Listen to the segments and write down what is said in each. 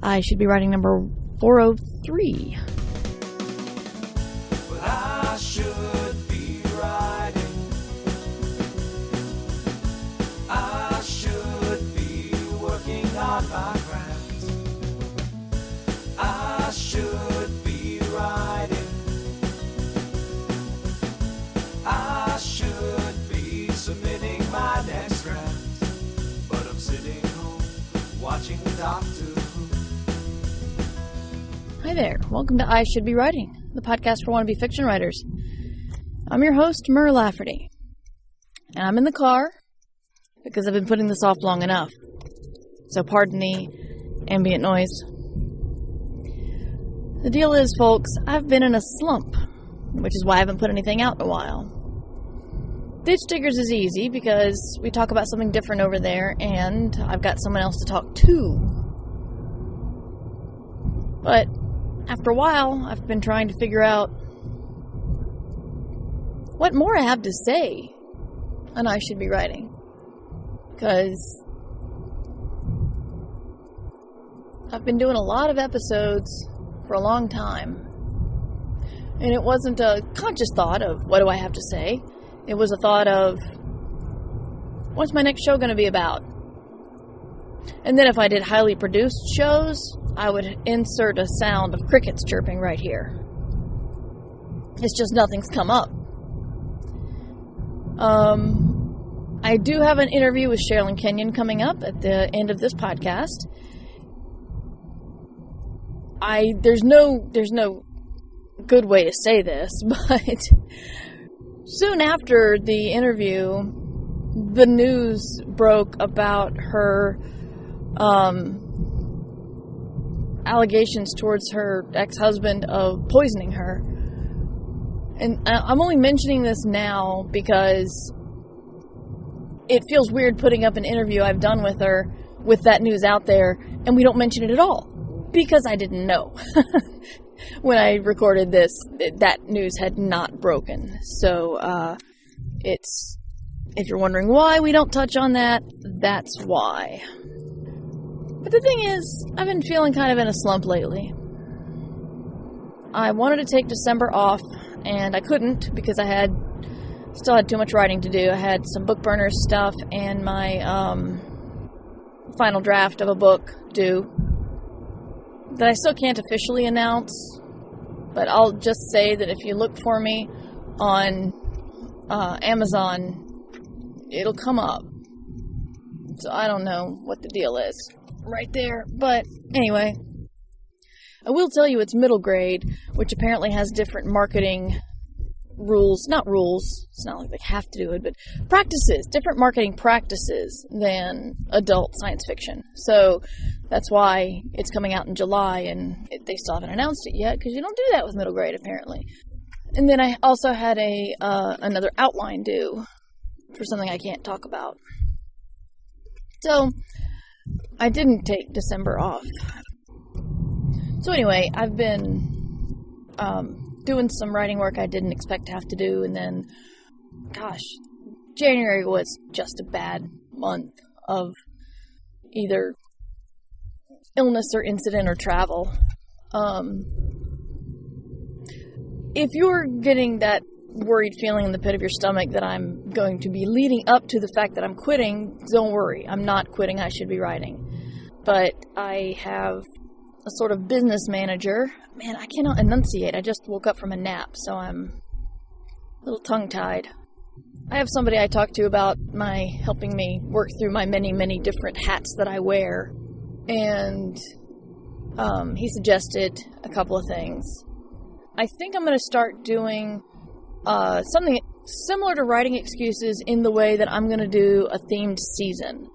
I should be writing number 403. Well, I should be writing. I should be working on my craft. I should be writing. I should be submitting my next draft. But I'm sitting home watching Doctor Who. Hi there. Welcome to I Should Be Writing, the podcast for wannabe fiction writers. I'm your host, Mur Lafferty. And I'm in the car because I've been putting this off long enough. So pardon the ambient noise. The deal is, folks, I've been in a slump, which is why I haven't put anything out in a while. Ditch Diggers is easy because we talk about something different over there, and I've got someone else to talk to. But after a while, I've been trying to figure out what more I have to say on I Should Be Writing. Because I've been doing a lot of episodes for a long time. And it wasn't a conscious thought of what do I have to say. It was a thought of what's my next show going to be about? And then if I did highly produced shows, I would insert a sound of crickets chirping right here. It's just nothing's come up. I do have an interview with Sherilyn Kenyon coming up at the end of this podcast. There's no good way to say this, but soon after the interview, the news broke about her allegations towards her ex-husband of poisoning her. And I'm only mentioning this now because it feels weird putting up an interview I've done with her with that news out there, and we don't mention it at all. Because I didn't know. When I recorded this, that news had not broken. So, if you're wondering why we don't touch on that, that's why. But the thing is, I've been feeling kind of in a slump lately. I wanted to take December off, and I couldn't because I still had too much writing to do. I had some book burner stuff and my final draft of a book due that I still can't officially announce, but I'll just say that if you look for me on Amazon, it'll come up. So I don't know what the deal is right there, but anyway, I will tell you it's middle grade, which apparently has different marketing rules, not rules, it's not like they have to do it, but practices, different marketing practices than adult science fiction. So that's why it's coming out in July, and they still haven't announced it yet, because you don't do that with middle grade, apparently. And then I also had another outline due for something I can't talk about. So I didn't take December off. So anyway, I've been doing some writing work I didn't expect to have to do, and then, gosh, January was just a bad month of either illness or incident or travel. If you're getting that worried feeling in the pit of your stomach that I'm going to be leading up to the fact that I'm quitting, don't worry. I'm not quitting I Should Be Writing. But I have a sort of business manager. Man, I cannot enunciate. I just woke up from a nap, so I'm a little tongue-tied. I have somebody I talk to about helping me work through my many, many different hats that I wear. And he suggested a couple of things. I think I'm going to start doing something similar to writing excuses in the way that I'm going to do a themed season.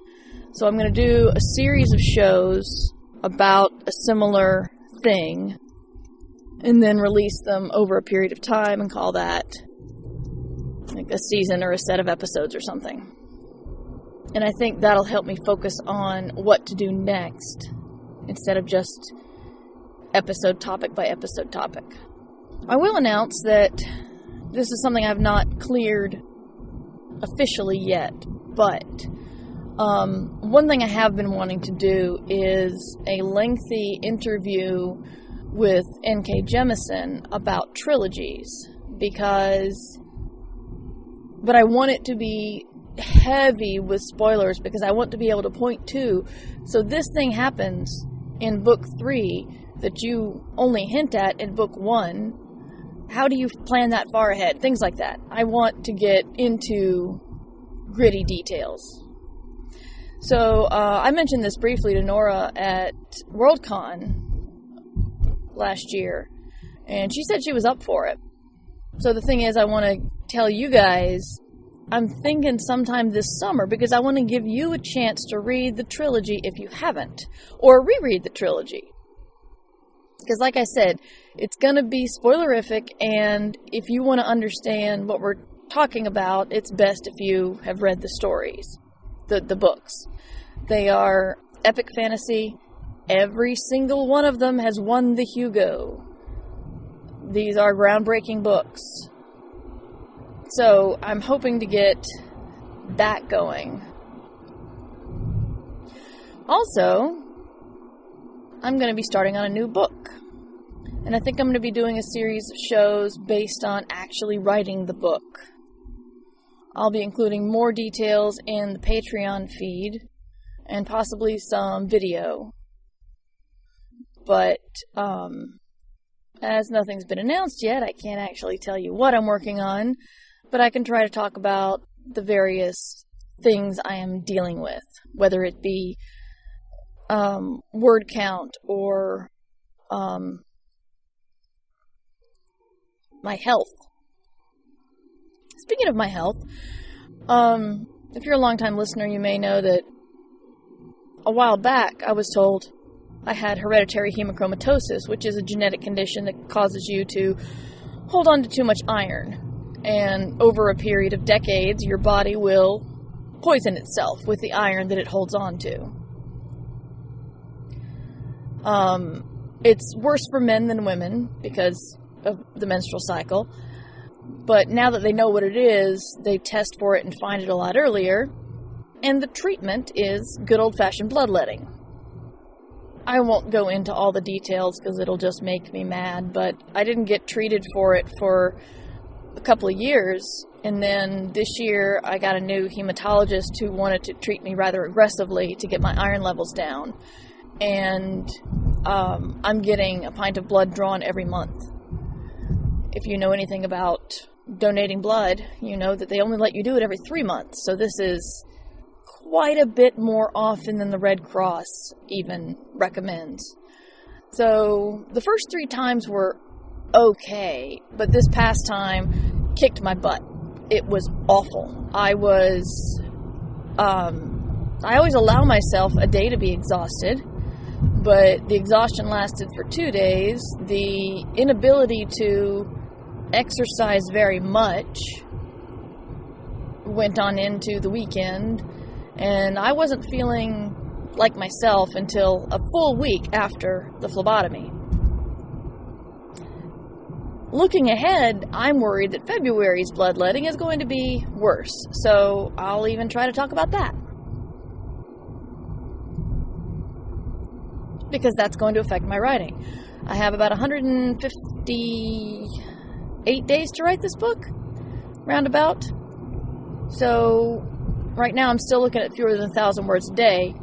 So I'm going to do a series of shows about a similar thing and then release them over a period of time and call that like a season or a set of episodes or something. And I think that'll help me focus on what to do next instead of just episode topic by episode topic. I will announce that this is something I've not cleared officially yet, but One thing I have been wanting to do is a lengthy interview with N.K. Jemisin about trilogies, but I want it to be heavy with spoilers because I want to be able to point to, so this thing happens in book 3 that you only hint at in book 1. How do you plan that far ahead? Things like that. I want to get into gritty details. So I mentioned this briefly to Nora at Worldcon last year, and she said she was up for it. So the thing is, I want to tell you guys, I'm thinking sometime this summer, because I want to give you a chance to read the trilogy if you haven't, or reread the trilogy. Because like I said, it's going to be spoilerific, and if you want to understand what we're talking about, it's best if you have read the stories, the books. They are epic fantasy. Every single one of them has won the Hugo. These are groundbreaking books. So I'm hoping to get that going. Also, I'm going to be starting on a new book. And I think I'm going to be doing a series of shows based on actually writing the book. I'll be including more details in the Patreon feed and possibly some video. But as nothing's been announced yet, I can't actually tell you what I'm working on, but I can try to talk about the various things I am dealing with, whether it be word count or my health. Speaking of my health, if you're a long-time listener, you may know that a while back I was told I had hereditary hemochromatosis, which is a genetic condition that causes you to hold on to too much iron. And over a period of decades, your body will poison itself with the iron that it holds on to. It's worse for men than women because of the menstrual cycle. But now that they know what it is, they test for it and find it a lot earlier. And the treatment is good old-fashioned bloodletting. I won't go into all the details because it'll just make me mad, but I didn't get treated for it for a couple of years, and then this year I got a new hematologist who wanted to treat me rather aggressively to get my iron levels down, and I'm getting a pint of blood drawn every month. If you know anything about donating blood, you know that they only let you do it every 3 months, so this is quite a bit more often than the Red Cross even recommends. So the first 3 times were okay, but this past time kicked my butt. It was awful. I always allow myself a day to be exhausted, but the exhaustion lasted for 2 days. The inability to exercise very much went on into the weekend, and I wasn't feeling like myself until a full week after the phlebotomy. Looking ahead, I'm worried that February's bloodletting is going to be worse, so I'll even try to talk about that. Because that's going to affect my writing. I have about 158 days to write this book, roundabout. So right now I'm still looking at fewer than 1,000 words a day,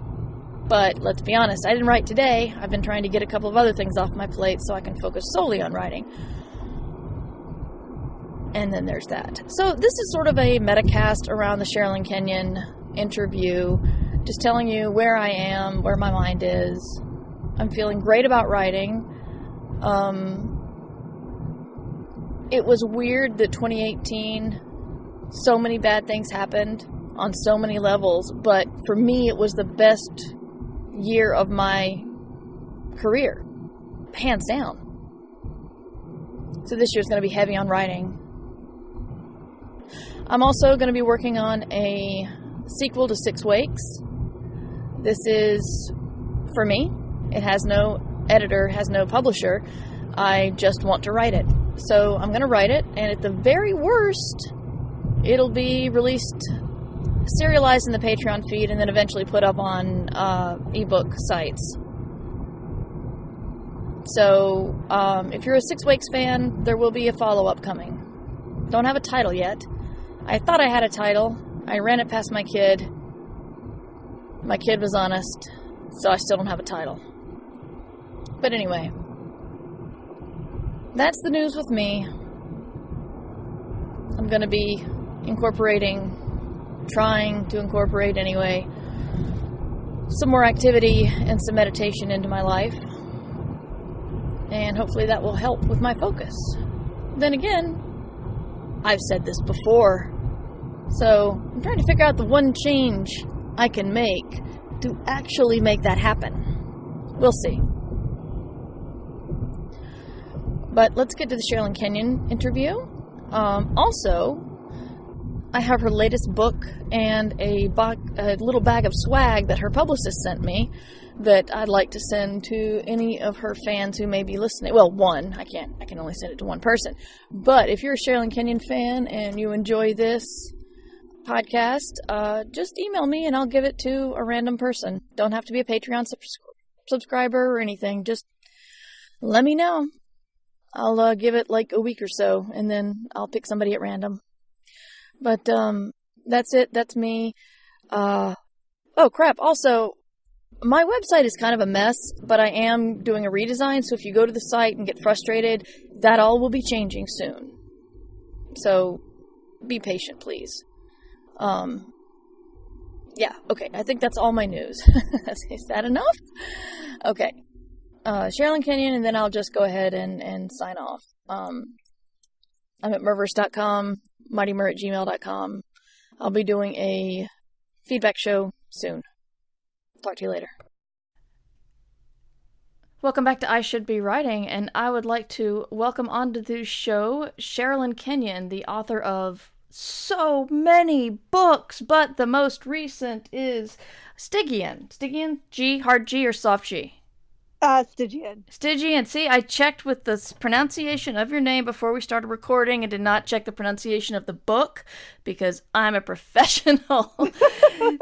but let's be honest, I didn't write today. I've been trying to get a couple of other things off my plate so I can focus solely on writing. And then there's that. So this is sort of a metacast around the Sherilyn Kenyon interview, just telling you where I am, where my mind is. I'm feeling great about writing. It was weird that 2018, so many bad things happened on so many levels, but for me it was the best year of my career, hands down. So this year's going to be heavy on writing. I'm also going to be working on a sequel to 6 Wakes. This is for me. It has no editor, has no publisher. I just want to write it. So I'm going to write it, and at the very worst, it'll be released serialized in the Patreon feed and then eventually put up on ebook sites. So, if you're a Six Wakes fan, there will be a follow-up coming. Don't have a title yet. I thought I had a title. I ran it past my kid. My kid was honest, so I still don't have a title. But anyway, that's the news with me. I'm going to be trying to incorporate anyway, some more activity and some meditation into my life. And hopefully that will help with my focus. Then again, I've said this before, so I'm trying to figure out the one change I can make to actually make that happen. We'll see. But let's get to the Sherilyn Kenyon interview. Also, I have her latest book and a little bag of swag that her publicist sent me that I'd like to send to any of her fans who may be listening. Well, one. I can only send it to one person. But if you're a Sherilyn Kenyon fan and you enjoy this podcast, just email me and I'll give it to a random person. Don't have to be a Patreon subscriber or anything. Just let me know. I'll give it like a week or so, and then I'll pick somebody at random. But that's it. That's me. Oh, crap. Also, my website is kind of a mess, but I am doing a redesign, so if you go to the site and get frustrated, that all will be changing soon. So, be patient, please. Yeah, okay. I think that's all my news. Is that enough? Okay. Sherilyn Kenyon, and then I'll just go ahead and sign off. I'm at murverse.com, mightymur@gmail.com. I'll be doing a feedback show soon. Talk to you later. Welcome back to I Should Be Writing, and I would like to welcome onto the show Sherilyn Kenyon, the author of so many books, but the most recent is Stygian. Stygian? G? Hard G or soft G? Stygian. Stygian. See, I checked with the pronunciation of your name before we started recording and did not check the pronunciation of the book because I'm a professional.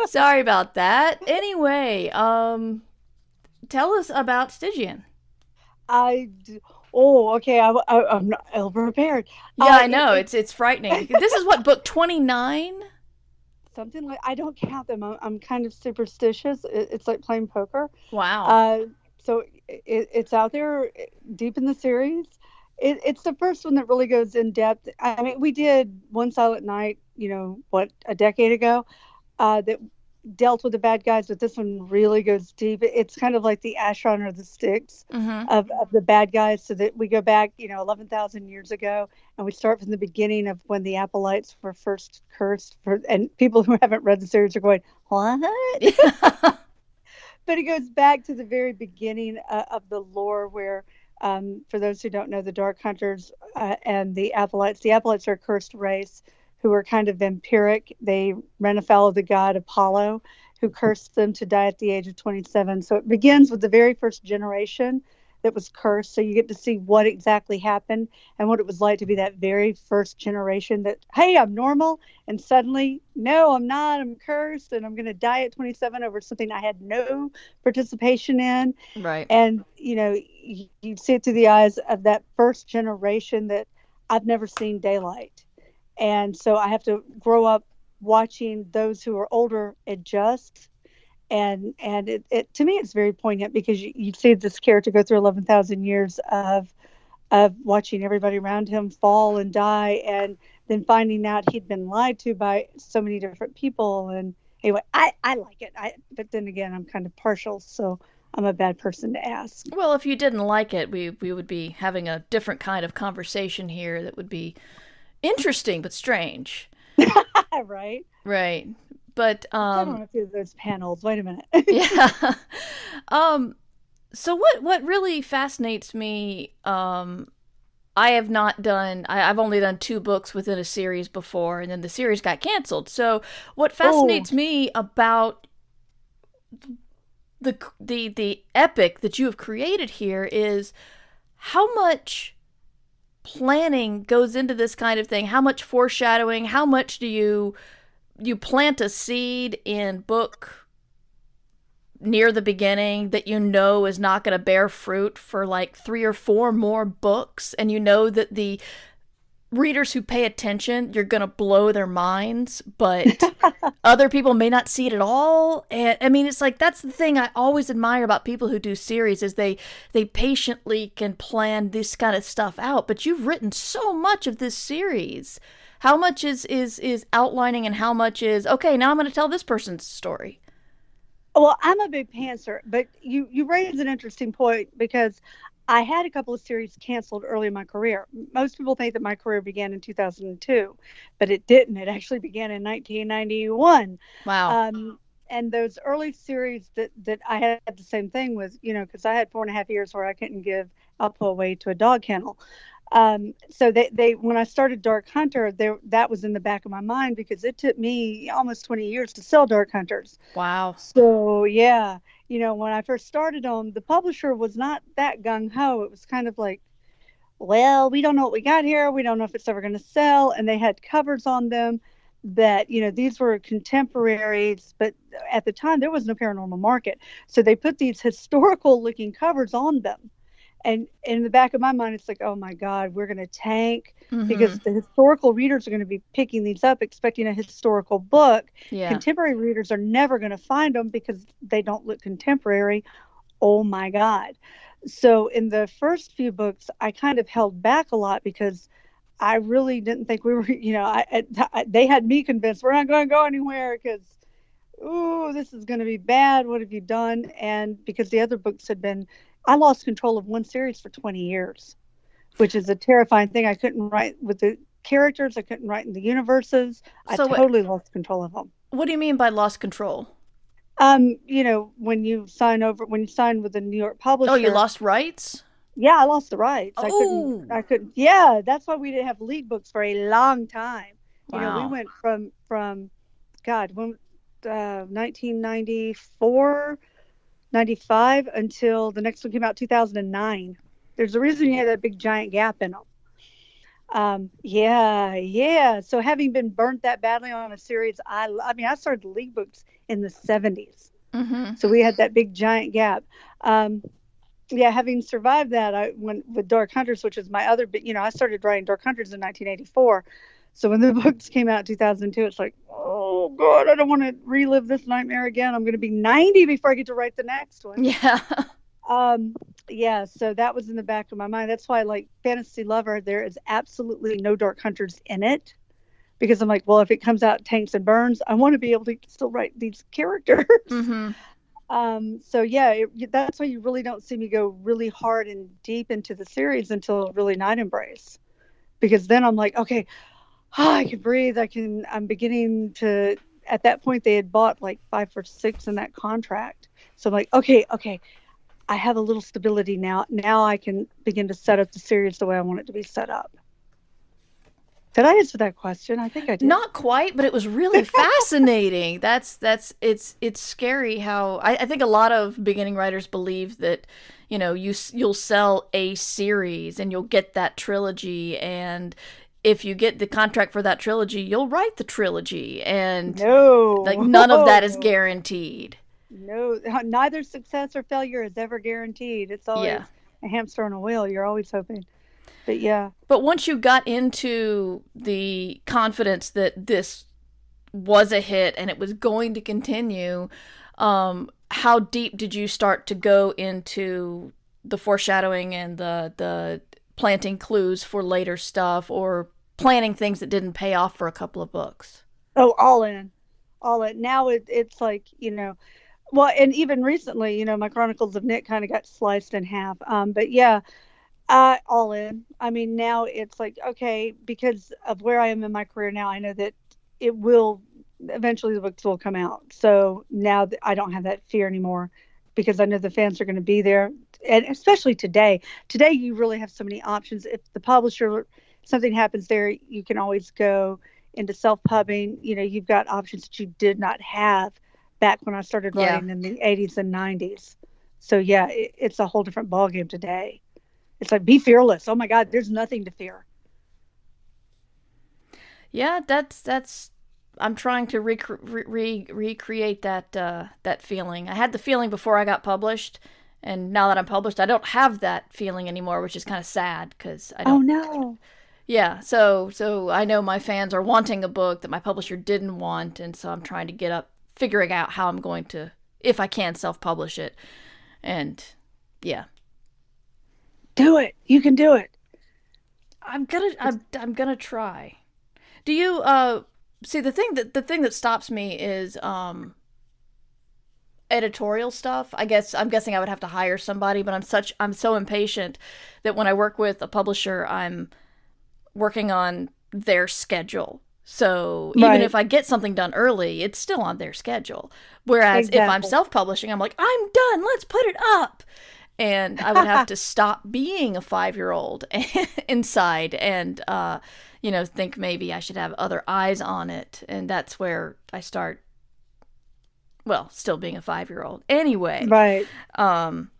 Sorry about that. Anyway, tell us about Stygian. Okay. I'm not ill-prepared. Yeah, I know. It's frightening. This is what, book 29? Something like, I don't count them. I'm kind of superstitious. It's like playing poker. Wow. So it's out there deep in the series. It's the first one that really goes in depth. I mean, we did One Silent Night, a decade ago, that dealt with the bad guys, but this one really goes deep. It's kind of like the Ashron or the Styx of the bad guys, so that we go back, 11,000 years ago, and we start from the beginning of when the Acolytes were first cursed. And people who haven't read the series are going, what? But it goes back to the very beginning of the lore where, for those who don't know, the Dark Hunters and the Acolytes are a cursed race who are kind of vampiric. They ran afoul of the god Apollo, who cursed them to die at the age of 27. So it begins with the very first generation that was cursed. So you get to see what exactly happened and what it was like to be that very first generation that, hey, I'm normal. And suddenly, no, I'm not. I'm cursed and I'm going to die at 27 over something I had no participation in. Right. And, you see it through the eyes of that first generation that I've never seen daylight. And so I have to grow up watching those who are older adjust. And it to me, it's very poignant because you see this character go through 11,000 years of watching everybody around him fall and die, and then finding out he'd been lied to by so many different people. And anyway, I like it. But then again, I'm kind of partial, so I'm a bad person to ask. Well, if you didn't like it, we would be having a different kind of conversation here that would be interesting but strange. Right. Right. But I don't want to do those panels. Wait a minute. Yeah. So what really fascinates me, I've only done 2 books within a series before, and then the series got canceled. So what fascinates me about the epic that you have created here is how much planning goes into this kind of thing. How much foreshadowing, how much do you you plant a seed in book near the beginning that you know is not going to bear fruit for like 3 or 4 more books, and you know that the readers who pay attention, you're going to blow their minds, but other people may not see it at all. And I mean, it's like, that's the thing I always admire about people who do series, is they patiently can plan this kind of stuff out. But you've written so much of this series. How much is outlining, and how much is, okay, now I'm going to tell this person's story? Well, I'm a big pantser, but you raise an interesting point, because I had a couple of series canceled early in my career. Most people think that my career began in 2002, but it didn't. It actually began in 1991. Wow. And those early series that I had the same thing with, because I had 4.5 years where I couldn't give Alpo away to a dog kennel. So they when I started Dark Hunter, that was in the back of my mind, because it took me almost 20 years to sell Dark Hunters. Wow. So yeah, when I first started them, the publisher was not that gung-ho. It was kind of like, well, we don't know what we got here. We don't know if it's ever going to sell. And they had covers on them that, these were contemporaries, but at the time there was no paranormal market. So they put these historical looking covers on them. And in the back of my mind, it's like, oh my God, we're going to tank, because the historical readers are going to be picking these up, expecting a historical book. Yeah. Contemporary readers are never going to find them because they don't look contemporary. Oh my God. So in the first few books, I kind of held back a lot, because I really didn't think we were, they had me convinced we're not going to go anywhere, because, ooh, this is going to be bad. What have you done? And because the other books I lost control of one series for 20 years, which is a terrifying thing. I couldn't write with the characters. I couldn't write in the universes. I totally lost control of them. What do you mean by lost control? When you sign with the New York publisher. Oh, you lost rights? Yeah, I lost the rights. Oh. I couldn't. Yeah, that's why we didn't have league books for a long time. Wow. We went from God, 1994, 95 until the next one came out 2009. There's a reason you had that big giant gap in them. Yeah. So having been burnt that badly on a series, I started the league books in the 70s. So we had that big giant gap. Having survived that, I went with Dark Hunters, which is my other, but I started writing Dark Hunters in 1984. So when the books came out in 2002, it's like, oh God, I don't want to relive this nightmare again. I'm going to be 90 before I get to write the next one. Yeah. So that was in the back of my mind. That's why, like Fantasy Lover, there is absolutely no Dark Hunters in it, because I'm like, well, if it comes out tanks and burns, I want to be able to still write these characters. That's why you really don't see me go really hard and deep into the series until really Night Embrace, because then I'm like, okay, I can breathe. I'm beginning to, at that point they had bought like 5 or 6 in that contract. So I'm like, okay, I have a little stability now. Now I can begin to set up the series the way I want it to be set up. Did I answer that question? I think I did. Not quite, but it was really fascinating. It's scary how I think a lot of beginning writers believe that, you'll sell a series and you'll get that trilogy, and if you get the contract for that trilogy, you'll write the trilogy, and none of that is guaranteed. No, neither success or failure is ever guaranteed. It's always a hamster on a wheel. You're always hoping. But yeah. But once you got into the confidence that this was a hit and it was going to continue, how deep did you start to go into the foreshadowing and the planting clues for later stuff, or planning things that didn't pay off for a couple of books? Oh, all in. Now it's like, well, and even recently, my Chronicles of Nick kind of got sliced in half. But yeah, all in. I mean, now it's like, okay, because of where I am in my career now, I know that it will, eventually the books will come out. So now I don't have that fear anymore, because I know the fans are going to be there. And especially today you really have so many options. If the publisher, something happens there, you can always go into self-pubbing. You've got options that you did not have back when I started writing in the 80s and 90s. So yeah, it's a whole different ballgame today. It's like, be fearless. Oh my God, there's nothing to fear. Yeah, that's I'm trying to recreate that feeling. I had the feeling before I got published, and now that I'm published, I don't have that feeling anymore, which is kind of sad because I Oh don't. no. Yeah, so I know my fans are wanting a book that my publisher didn't want, and so I'm trying to figuring out how I'm going to, if I can, self-publish it, and yeah, Do it. You can do it. I'm gonna try. Do you see the thing that stops me is editorial stuff. I'm guessing I would have to hire somebody, but I'm so impatient that when I work with a publisher, I'm working on their schedule. So even Right. if I get something done early, it's still on their schedule. Whereas if I'm Exactly. self-publishing, I'm like, I'm done. Let's put it up. And I would have to stop being a 5-year-old inside and, think maybe I should have other eyes on it. And that's where I start, well, still being a 5-year-old. Anyway, Right. um,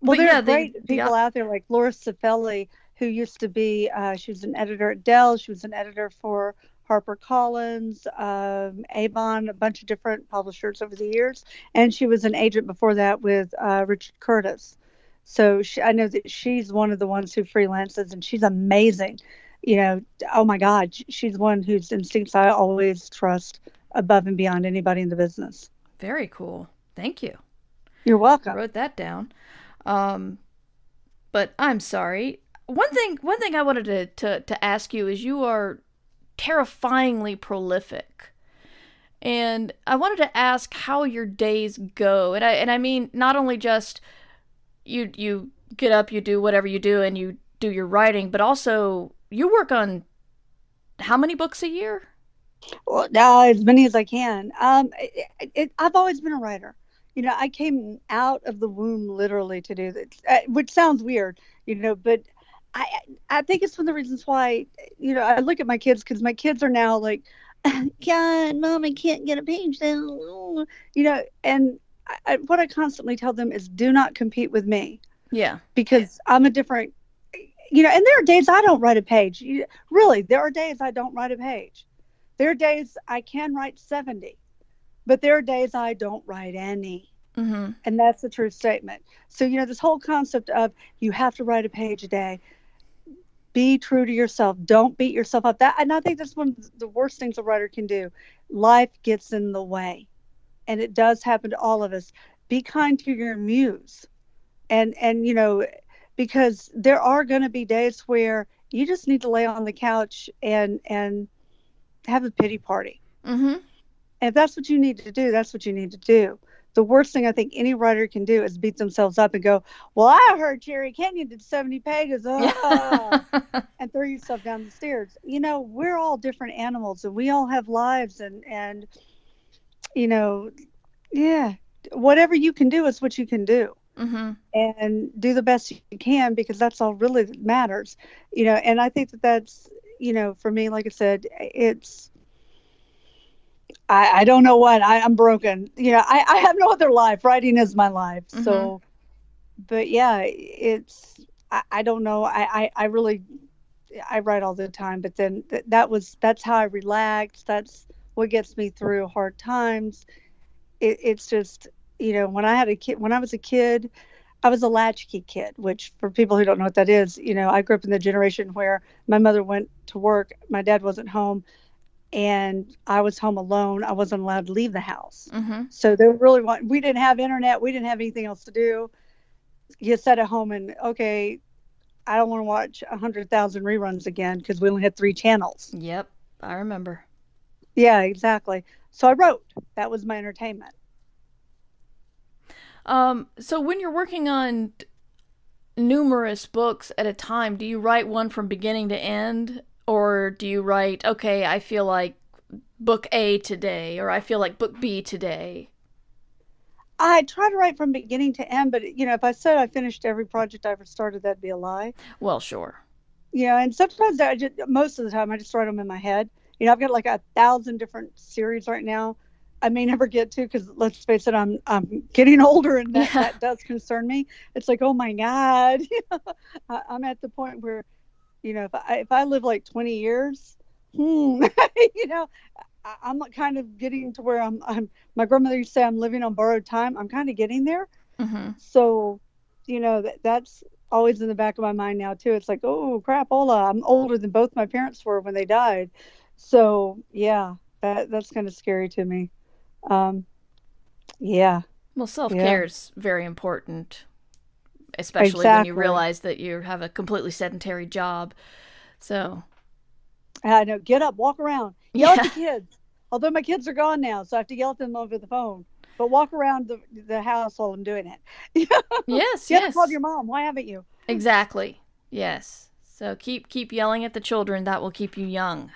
Well, but there are yeah, great people out there like Laura Cifelli, who used to be, she was an editor at Dell. She was an editor for HarperCollins, Avon, a bunch of different publishers over the years. And she was an agent before that with Richard Curtis. So I know that she's one of the ones who freelances, and she's amazing. Oh my God, she's one whose instincts I always trust above and beyond anybody in the business. very cool. Thank you. You're I welcome. wrote that down. Um, but I'm sorry. One thing I wanted to ask you is you are terrifyingly prolific. And I wanted to ask how your days go. And I mean not only just you get up, you do whatever you do and you do your writing, but also you work on how many books a year? Well, as many as I can. I've always been a writer. I came out of the womb literally to do this, which sounds weird, but I I think it's one of the reasons why, I look at my kids because my kids are now like, God, Mom, I can't get a page down, and what I constantly tell them is do not compete with me Yeah. because I'm a different, and there are days I don't write a page. Really, there are days I don't write a page. There are days I can write 70, but there are days I don't write any. Mhm. And that's the true statement. So, this whole concept of you have to write a page a day, be true to yourself. Don't beat yourself up. And I think that's one of the worst things a writer can do. Life gets in the way, and it does happen to all of us. Be kind to your muse. And because there are going to be days where you just need to lay on the couch and have a pity party. Mhm. And if that's what you need to do, that's what you need to do. The worst thing I think any writer can do is beat themselves up and go, well, I heard Jerry Kenyon did 70 pages, and throw yourself down the stairs. We're all different animals and we all have lives and yeah, whatever you can do is what you can do. Mhm. And do the best you can because that's all really that matters. And I think that's, for me, like I said, it's, I don't know what I'm broken. I have no other life. Writing is my life. Mhm. So, but yeah, I don't know. I really, I write all the time, but then that's how I relax. That's what gets me through hard times. It's just, when I was a kid, I was a latchkey kid, which for people who don't know what that is, I grew up in the generation where my mother went to work, my dad wasn't home, and I was home alone. I wasn't allowed to leave the house. Mhm. So we didn't have internet. We didn't have anything else to do. You sat at home and, okay, I don't want to watch 100,000 reruns again because we only had 3 channels. Yep. I remember. Yeah, exactly. So I wrote. That was my entertainment. So when you're working on numerous books at a time, do you write one from beginning to end? Or do you write, okay, I feel like book A today, or I feel like book B today? I try to write from beginning to end, but if I said I finished every project I ever started, that'd be a lie. Well, sure. And sometimes most of the time I just write them in my head. I've got like 1,000 different series right now. I may never get to because let's face it, I'm getting older, and that does concern me. It's like, oh my God, I'm at the point where, if I live like 20 years, I'm kind of getting to where my grandmother used to say I'm living on borrowed time. I'm kind of getting there. Mm-hmm. So, that's always in the back of my mind now too. It's like, oh crap, Ola, I'm older than both my parents were when they died. So yeah, that's kind of scary to me. Um, yeah, Well, yeah, self-care is very important, especially when you exactly. realize that you have a completely sedentary job. So, I know. Get up, walk around, yell at yeah. the kids. Although my kids are gone now, so I have to yell at them over the phone. But walk around the house while I'm doing it. Yes, Get up, call yes. your mom. Why haven't you? Exactly. Yes. So keep yelling at the children. That will keep you young.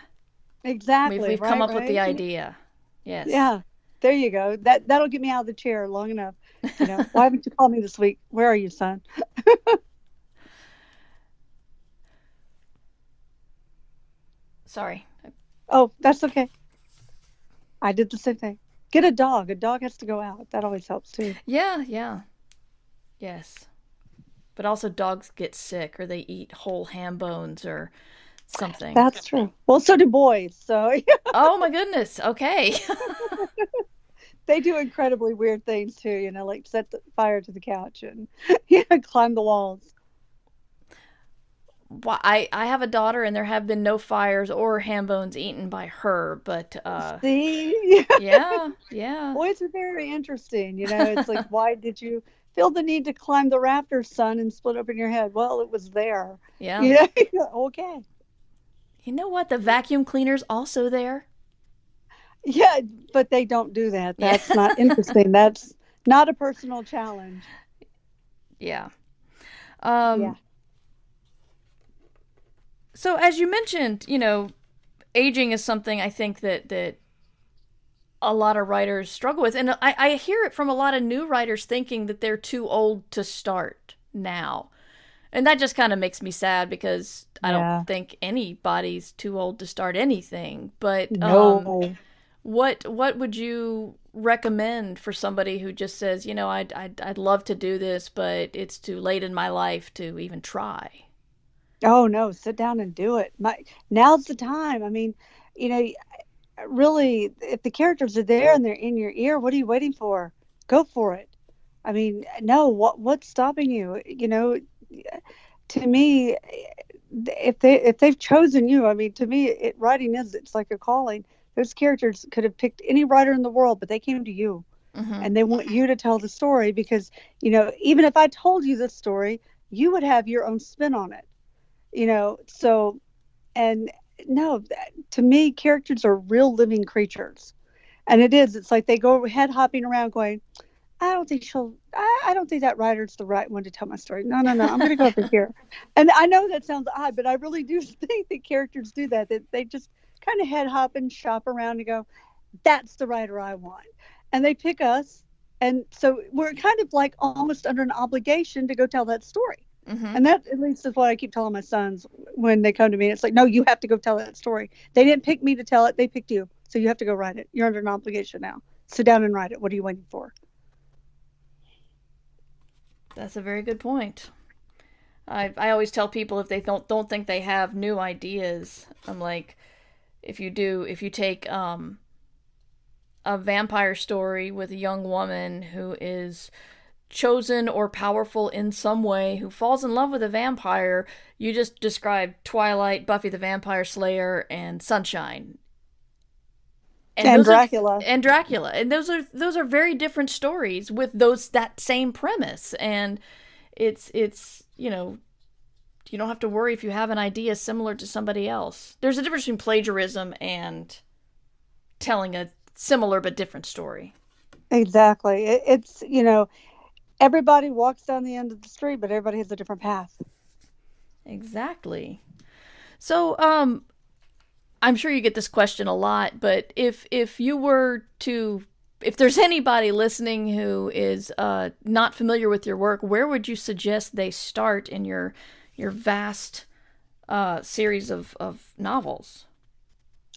We've Exactly. we've come Right. up with the Right. idea. Yes. Yeah. There you go. That'll get me out of the chair long enough. Why haven't you called me this week? Where are you, son? Sorry. Oh, that's okay. I did the same thing. Get a dog. A dog has to go out. That always helps too. Yeah, yeah. Yes. But also dogs get sick or they eat whole ham bones or something. That's true. Well, so do boys. So Oh my goodness. Okay. they do incredibly weird things too, like set the fire to the couch and climb the walls. I have a daughter and there have been no fires or ham bones eaten by her, but See, yeah, yeah. boys are very interesting. It's like, why did you feel the need to climb the rafters, son, and split open your head? Well, it was there. Yeah. Okay. You know what? The vacuum cleaner's also there. Yeah, but they don't do that. Yeah. That's not interesting. That's not a personal challenge. Yeah. Yeah. Um so as you mentioned, aging is something I think that a lot of writers struggle with. And I hear it from a lot of new writers thinking that they're too old to start now. And that just kind of makes me sad because I don't Yeah. think anybody's too old to start anything. But No. what would you recommend for somebody who just says, I'd love to do this, but it's too late in my life to even try? Oh no, sit down and do it. Now's the time. I mean, you know, really, if the characters are there and they're in your ear, what are you waiting for? Go for it. I mean, no, what's stopping you? To me, if they've chosen you, I mean, to me, writing it's like a calling. Those characters could have picked any writer in the world, but they came to you, Mm-hmm. and they want you to tell the story because even if I told you this story, you would have your own spin on it. So and no, to me, characters are real living creatures, and it's like they go head hopping around going, I don't think that writer's the right one to tell my story. No, no, no. I'm going to go over here. And I know that sounds odd, but I really do think that characters do that they just kind of head hop and shop around and go, that's the writer I want. And they pick us. And so we're kind of like almost under an obligation to go tell that story. Mm-hmm. And that, at least, is what I keep telling my sons when they come to me. It's like, no, you have to go tell that story. They didn't pick me to tell it. They picked you. So you have to go write it. You're under an obligation now. Sit down and write it. What are you waiting for? That's a very good point. I always tell people if they don't think they have new ideas, I'm like, if you take a vampire story with a young woman who is chosen or powerful in some way, who falls in love with a vampire, you just described Twilight, Buffy the Vampire Slayer, and Sunshine. And Dracula. And Dracula. And those are very different stories with that same premise. And it's you don't have to worry if you have an idea similar to somebody else. There's a difference between plagiarism and telling a similar but different story. Exactly. It's, everybody walks down the end of the street, but everybody has a different path. Exactly. So, I'm sure you get this question a lot, but if there's anybody listening who is not familiar with your work, where would you suggest they start in your vast series of novels?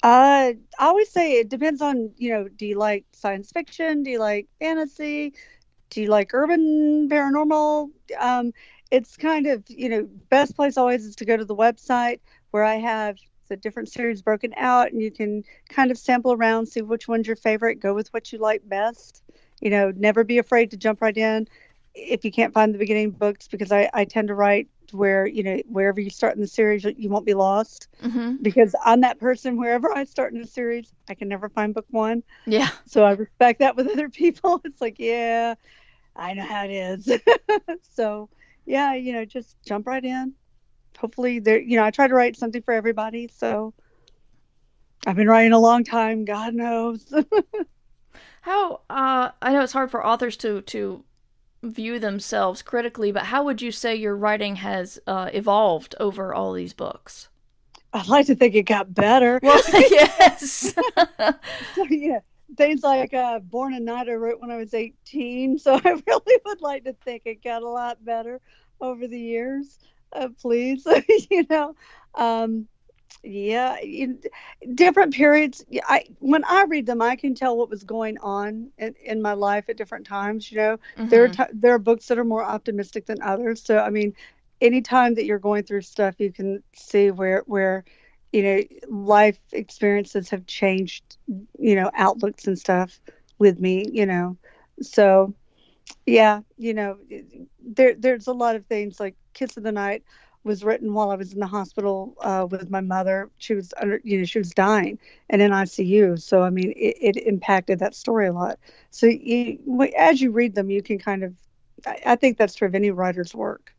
I always say it depends on, do you like science fiction? Do you like fantasy? Do you like urban paranormal? It's kind of, best place always is to go to the website where I have the different series broken out, and you can kind of sample around, see which one's your favorite, go with what you like best. Never be afraid to jump right in if you can't find the beginning books, because I tend to write where, wherever you start in the series, you won't be lost. Mm-hmm. Because I'm that person, wherever I start in a series, I can never find book one. Yeah. So I respect that with other people. It's like, yeah, I know how it is. So yeah, just jump right in. Hopefully I try to write something for everybody. So I've been writing a long time, God knows. How I know it's hard for authors to view themselves critically, but how would you say your writing has evolved over all these books? I'd like to think it got better. Well, yes. So, yeah, things like Born a Night I wrote when I was 18. So I really would like to think it got a lot better over the years. Please, yeah, different periods. When I read them, I can tell what was going on in my life at different times. Mm-hmm. There are books that are more optimistic than others. So I mean, anytime that you're going through stuff, you can see where life experiences have changed outlooks and stuff with me. So yeah, there's a lot of things like Kiss of the Night was written while I was in the hospital with my mother. She was she was dying and in ICU. So, I mean, it impacted that story a lot. So as you read them, you can kind of, I think that's true of any writer's work.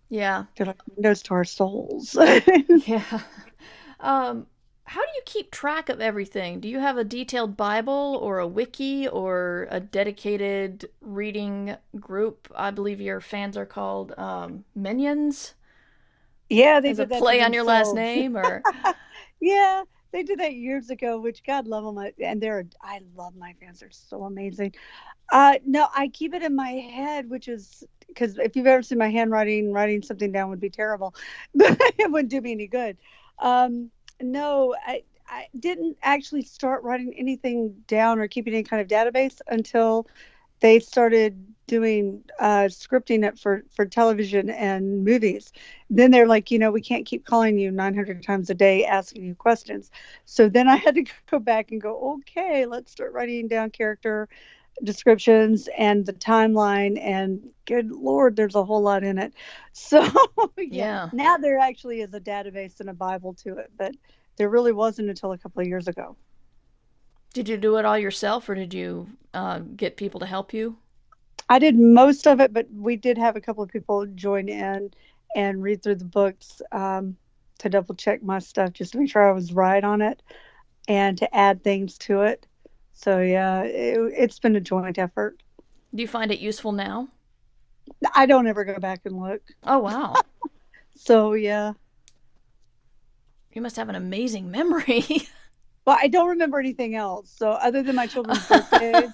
Yeah. They're like windows to our souls. Yeah. How do you keep track of everything? Do you have a detailed Bible or a wiki or a dedicated reading group? I believe your fans are called Minions. Yeah, they As a did that to play on your last themselves. name, or Yeah, they did that years ago, which God love them. I love my fans. They're so amazing. No, I keep it in my head, which is because if you've ever seen my handwriting, writing something down would be terrible, but it wouldn't do me any good. No, I didn't actually start writing anything down or keeping any kind of database until they started doing scripting it for television and movies. Then they're like, we can't keep calling you 900 times a day asking you questions. So then I had to go back and go, okay, let's start writing down character descriptions and the timeline, and good Lord, there's a whole lot in it. So yeah, yeah. now there actually is a database and a Bible to it, but there really wasn't until a couple of years ago. Did you do it all yourself, or did you get people to help you? I did most of it, but we did have a couple of people join in and read through the books to double check my stuff just to make sure I was right on it and to add things to it. So yeah, it's been a joint effort. Do you find it useful now? I don't ever go back and look. Oh, wow. So yeah. You must have an amazing memory. Well, I don't remember anything else. So other than my children's birthdays,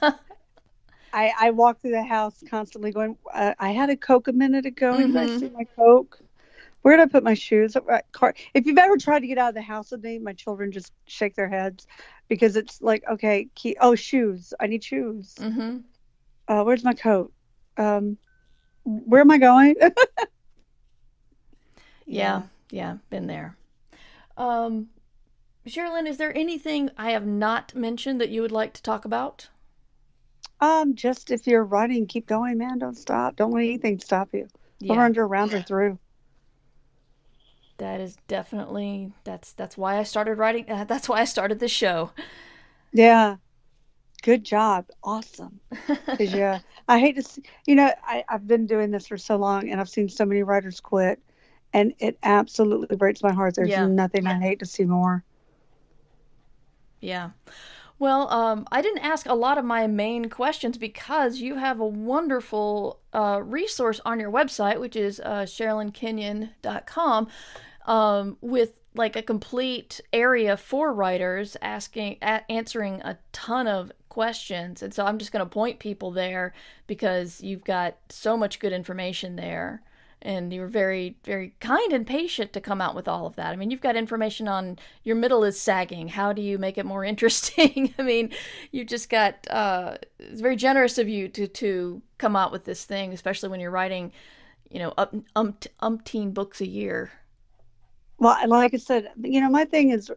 I walk through the house constantly going, I had a Coke a minute ago. Did I see my Coke? Where did I put my shoes? If you've ever tried to get out of the house with me, my children just shake their heads because it's like, okay, shoes. I need shoes. Mm-hmm. Where's my coat? Where am I going? Yeah, been there. Sherilyn, is there anything I have not mentioned that you would like to talk about? Just if you're running, keep going, man. Don't stop. Don't let anything stop you. Yeah. Over, under, around, or through. That is definitely that's why I started writing. That's why I started this show. Yeah. Good job. Awesome. Because yeah, I hate to see, I've been doing this for so long and I've seen so many writers quit, and it absolutely breaks my heart. There's nothing I hate to see more. Yeah. Well, I didn't ask a lot of my main questions because you have a wonderful resource on your website, which is SherilynKenyon.com, with like a complete area for writers answering a ton of questions. And so I'm just going to point people there because you've got so much good information there. And you're very, very kind and patient to come out with all of that. I mean, you've got information on your middle is sagging. How do you make it more interesting? I mean, you just got, it's very generous of you to come out with this thing, especially when you're writing, umpteen books a year. Well, and like I said, my thing is,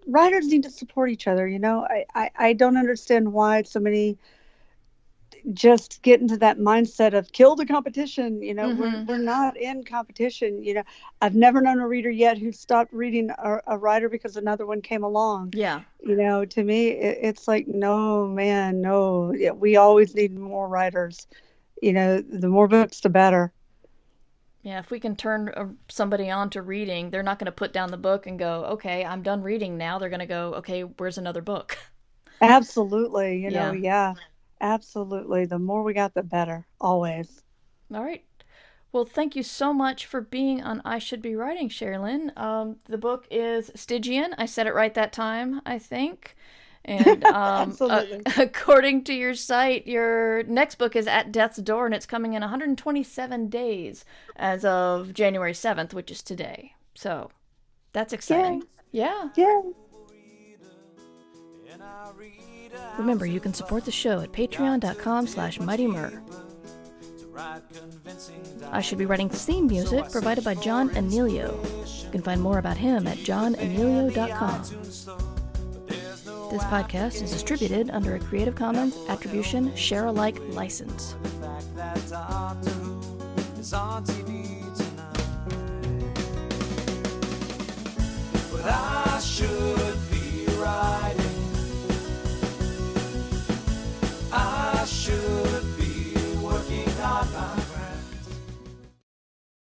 writers need to support each other. I don't understand why so many just get into that mindset of kill the competition. We're not in competition. I've never known a reader yet who stopped reading a writer because another one came along. Yeah. To me, it's like, no, man, no. Yeah, we always need more writers. The more books, the better. Yeah, if we can turn somebody on to reading, they're not going to put down the book and go, okay, I'm done reading now. They're going to go, okay, where's another book? Absolutely. Yeah. Yeah, absolutely. The more we got, the better, always. All right. Well, thank you so much for being on I Should Be Writing, Sherilyn. The book is Stygian. I said it right that time, I think. And according to your site, your next book is At Death's Door, and it's coming in 127 days as of January 7th, which is today. So that's exciting. Yeah. Remember, you can support the show at patreon.com/mightymur. I Should Be Writing theme music provided by John Anelio. You can find more about him at johnanelio.com. This podcast is distributed under a Creative Commons Attribution Share-alike license.